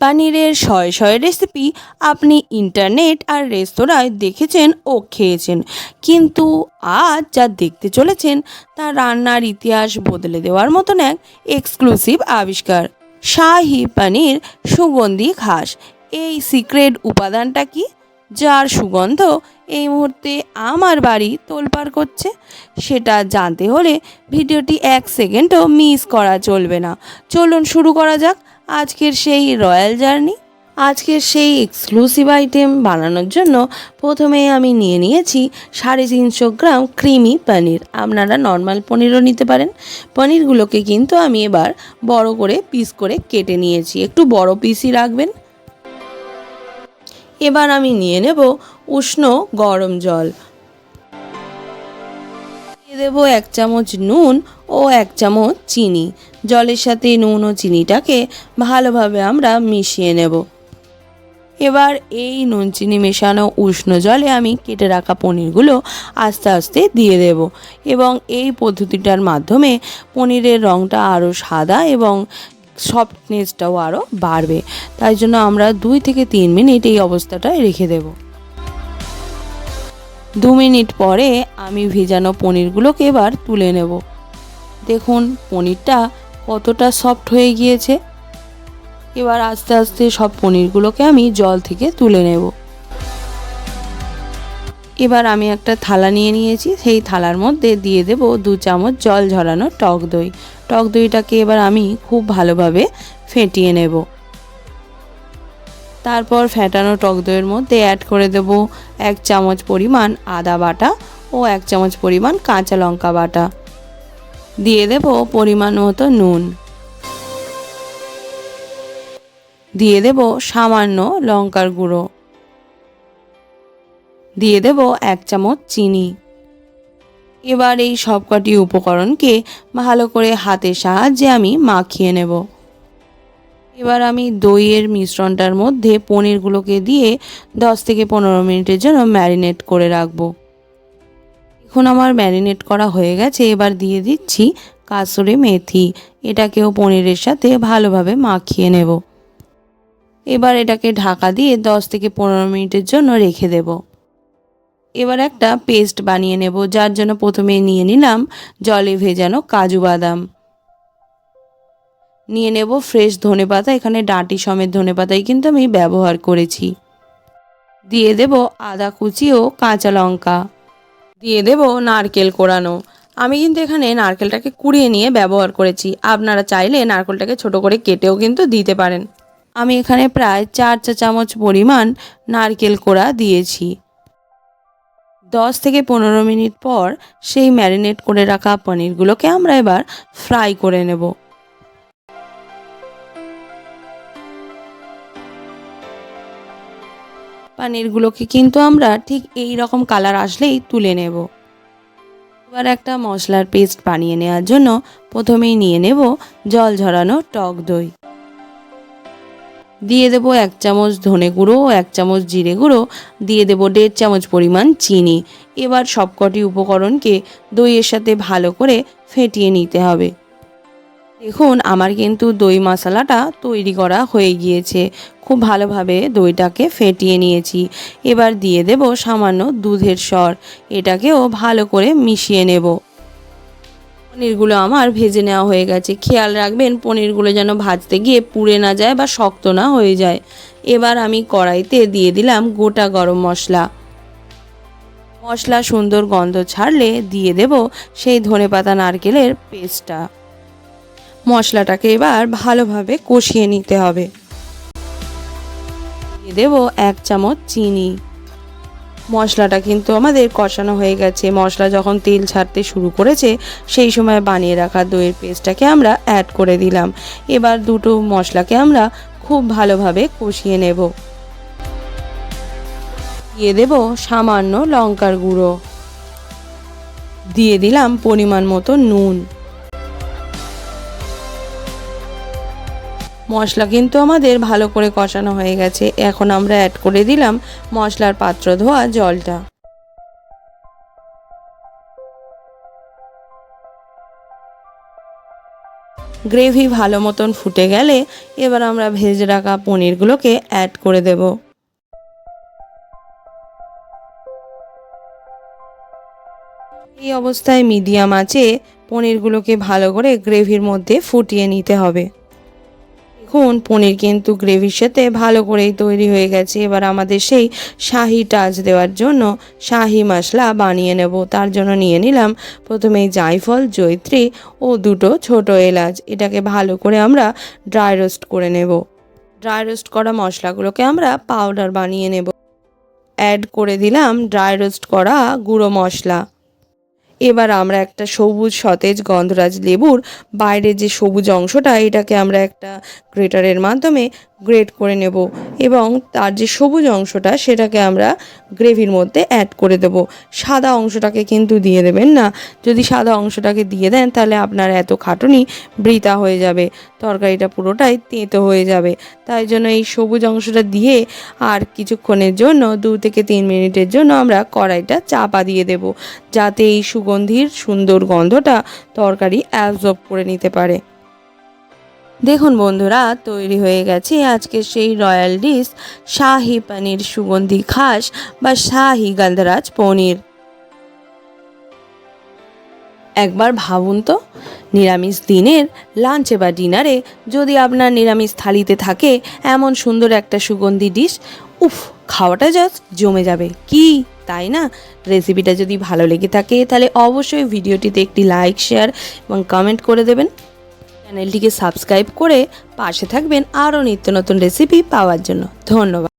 পনিরের শয়ে শয়ে রেসিপি আপনি ইন্টারনেট আর রেস্তোরাঁয় দেখেছেন ও খেয়েছেন, কিন্তু আজ যা দেখতে চলেছেন তা রান্নার ইতিহাস বদলে দেওয়ার মতন এক এক্সক্লুসিভ আবিষ্কার। শাহি পনির সুগন্ধি ঘাস। এই সিক্রেট উপাদানটা কি, যার সুগন্ধ এই মুহূর্তে আমার বাড়ি তোলপাড় করছে? সেটা জানতে হলে ভিডিওটি 1 সেকেন্ডও মিস করা চলবে না। চলুন শুরু করা যাক আজকের সেই রয়্যাল জার্নি। আজকের সেই এক্সক্লুসিভ আইটেম বানানোর জন্য প্রথমে আমি নিয়ে নিয়েছি 350 গ্রাম ক্রিমি পনির। আপনারা নর্মাল পনিরও নিতে পারেন। পনিরগুলোকে কিন্তু আমি এবার বড় করে পিস করে কেটে নিয়েছি, একটু বড় পিসই রাখবেন। এবার আমি নিয়ে নেব উষ্ণ গরম জল, দিয়ে দেবো 1 চামচ নুন ও 1 চামচ চিনি। জলের সাথে নুন ও চিনিটাকে ভালোভাবে আমরা মিশিয়ে নেব। এবার এই নুন চিনি মেশানো উষ্ণ জলে আমি কেটে রাখা পনিরগুলো আস্তে আস্তে দিয়ে দেব, এবং এই পদ্ধতিটার মাধ্যমে পনিরের রঙটা আরও সাদা এবং সফটনেসটাও আরও বাড়বে। তাই জন্য আমরা 2 থেকে 3 মিনিট এই অবস্থাটায় রেখে দেব। 2 মিনিট পরে আমি ভেজানো পনিরগুলোকে এবার তুলে নেব। দেখুন পনিরটা কতটা সফট হয়ে গিয়েছে। এবার আস্তে আস্তে সব পনিরগুলোকে আমি জল থেকে তুলে নেব। এবার আমি একটা থালা নিয়ে নিয়েছি, সেই থালার মধ্যে দিয়ে দেব 2 চামচ জল ঝরানো টক দই। টক দইটাকে এবার আমি খুব ভালোভাবে ফেটিয়ে নেব। তারপর ফেটানো টক দইয়ের মধ্যে অ্যাড করে দেব 1 চামচ পরিমাণ আদা বাটা ও 1 চামচ পরিমাণ কাঁচা লঙ্কা বাটা। দিয়ে দেব পরিমাণ মতো নুন, দিয়ে দেব সামান্য লঙ্কার গুঁড়ো, দিয়ে দেব 1 চামচ চিনি। এবার এই সবকটি উপকরণকে ভালো করে হাতের সাহায্যে আমি মাখিয়ে নেব। এবার আমি দইয়ের মিশ্রণটার মধ্যে পনিরগুলোকে দিয়ে 10 থেকে 15 মিনিটের জন্য ম্যারিনেট করে রাখবো। এখন আমার ম্যারিনেট করা হয়ে গেছে। এবার দিয়ে দিচ্ছি কাসুরি মেথি। এটাকেও পনিরের সাথে ভালোভাবে মাখিয়ে নেব। এবার এটাকে ঢাকা দিয়ে 10 থেকে 15 মিনিটের জন্য রেখে দেব। এবার একটা পেস্ট বানিয়ে নেব, যার জন্য প্রথমে নিয়ে নিলাম জলে ভেজানো কাজু বাদাম, নিয়ে নেব ফ্রেশ ধনেপাতা। এখানে ডাঁটি সমেত ধনেপাতাই কিন্তু আমি ব্যবহার করেছি। দিয়ে দেব আদা কুচি ও কাঁচা লঙ্কা, দিয়ে দেব নারকেল কোড়ানো। আমি কিন্তু এখানে নারকেলটাকে কুড়িয়ে নিয়ে ব্যবহার করেছি, আপনারা চাইলে নারকেলটাকে ছোট করে কেটেও কিন্তু দিতে পারেন। আমি এখানে প্রায় 4 চা চামচ পরিমাণ নারকেল কোড়া দিয়েছি। 10 থেকে 15 মিনিট পর সেই ম্যারিনেট করে রাখা পনিরগুলোকে আমরা এবার ফ্রাই করে নেব। পনিরগুলোকে কিন্তু আমরা ঠিক এই রকম কালার আসলেই তুলে নেব। এবার একটা মশলার পেস্ট বানিয়ে নেওয়ার জন্য প্রথমেই নিয়ে নেব জল ঝরানো টক দই, দিয়ে দেব 1 চামচ ধনে গুঁড়ো ও 1 চামচ জিরে গুঁড়ো, দিয়ে দেব 1.5 চামচ পরিমাণ চিনি। এবার সবকটি উপকরণকে দইয়ের সাথে ভালো করে ফেটিয়ে নিতে হবে। দেখুন আমার কিন্তু দই মশলাটা তৈরি করা হয়ে গিয়েছে। খুব ভালোভাবে দইটাকে ফেটিয়ে নিয়েছি। এবার দিয়ে দেব সামান্য দুধের সর, এটাকেও ভালো করে মিশিয়ে নেব। পনিরগুলো আমার ভেজে নেওয়া হয়ে গেছে। খেয়াল রাখবেন পনিরগুলো যেন ভাজতে গিয়ে পুড়ে না যায় বা শক্ত না হয়ে যায়। এবার আমি কড়াইতে দিয়ে দিলাম গোটা গরম মশলা। মশলা সুন্দর গন্ধ ছাড়লে দিয়ে দেব সেই ধনেপাতা নারকেলের পেস্টটা। মশলাটাকে এবার ভালোভাবে কষিয়ে নিতে হবে। দিয়ে দেব 1 চামচ চিনি। মশলাটা কিন্তু আমাদের কষানো হয়ে গেছে। মশলা যখন তেল ছাড়তে শুরু করেছে সেই সময় বানিয়ে রাখা দইয়ের পেস্টটাকে আমরা অ্যাড করে দিলাম। এবার দুটো মশলাকে আমরা খুব ভালোভাবে কষিয়ে নেব। দিয়ে দেব সামান্য লঙ্কার গুঁড়ো, দিয়ে দিলাম পরিমাণ মতো নুন। মশলা কিন্তু আমাদের ভালো করে কষানো হয়ে গেছে। এখন আমরা অ্যাড করে দিলাম মশলার পাত্র ধোয়া জলটা। গ্রেভি ভালো মতন ফুটে গেলে এবার আমরা ভেজে রাখা পনিরগুলোকে অ্যাড করে দেব। এই অবস্থায় মিডিয়াম আঁচে পনিরগুলোকে ভালো করে গ্রেভির মধ্যে ফুটিয়ে নিতে হবে। দেখুন পনির কিন্তু গ্রেভির সাথে ভালো করেই তৈরি হয়ে গেছে। এবার আমাদের সেই শাহি টাচ দেওয়ার জন্য শাহি মশলা বানিয়ে নেব। তার জন্য নিয়ে নিলাম প্রথমেই জায়ফল, জয়িত্রী ও দুটো ছোট এলাচ। এটাকে ভালো করে আমরা ড্রাই রোস্ট করে নেব। ড্রাই রোস্ট করা মশলাগুলোকে আমরা পাউডার বানিয়ে নেব। অ্যাড করে দিলাম ড্রাই রোস্ট করা গুঁড়ো মশলা। এবার আমরা একটা সবুজ সতেজ গন্ধরাজ লেবুর বাইরের যে সবুজ অংশটা, এটাকে আমরা একটা গ্রেটারের মাধ্যমে গ্রেট করে নেব এবং তার যে সবুজ অংশটা সেটাকে আমরা গ্রেভির মধ্যে অ্যাড করে দেব। সাদা অংশটাকে কিন্তু দিয়ে দেবেন না। যদি সাদা অংশটাকে দিয়ে দেন তাহলে আপনার এত খাটুনি বৃথা হয়ে যাবে, তরকারিটা পুরোটাই তেঁতো হয়ে যাবে। তাই জন্য এই সবুজ অংশটা দিয়ে আর কিছুক্ষণের জন্য 2 থেকে 3 মিনিটের জন্য আমরা কড়াইটা চাপা দিয়ে দেব, যাতে এই সুগন্ধির সুন্দর গন্ধটা তরকারি অ্যাবজর্ব করে নিতে পারে। দেখুন বন্ধুরা, তৈরি হয়ে গেছে আজকে সেই রয়্যাল ডিশ শাহি পনির সুগন্ধি খাস বা শাহি গন্ধরাজ পনির। একবার ভাবুন তো, নিরামিষ দিনের লাঞ্চে বা ডিনারে যদি আপনার নিরামিষ থালিতে থাকে এমন সুন্দর একটা সুগন্ধি ডিশ, উফ, খাওয়াটা জাস্ট জমে যাবে কি, তাই না? রেসিপিটা যদি ভালো লেগে থাকে তাহলে অবশ্যই ভিডিওটিতে একটি লাইক, শেয়ার এবং কমেন্ট করে দেবেন। চ্যানেলটিকে সাবস্ক্রাইব করে পাশে থাকবেন আরও নিত্য নতুন রেসিপি পাওয়ার জন্য। ধন্যবাদ।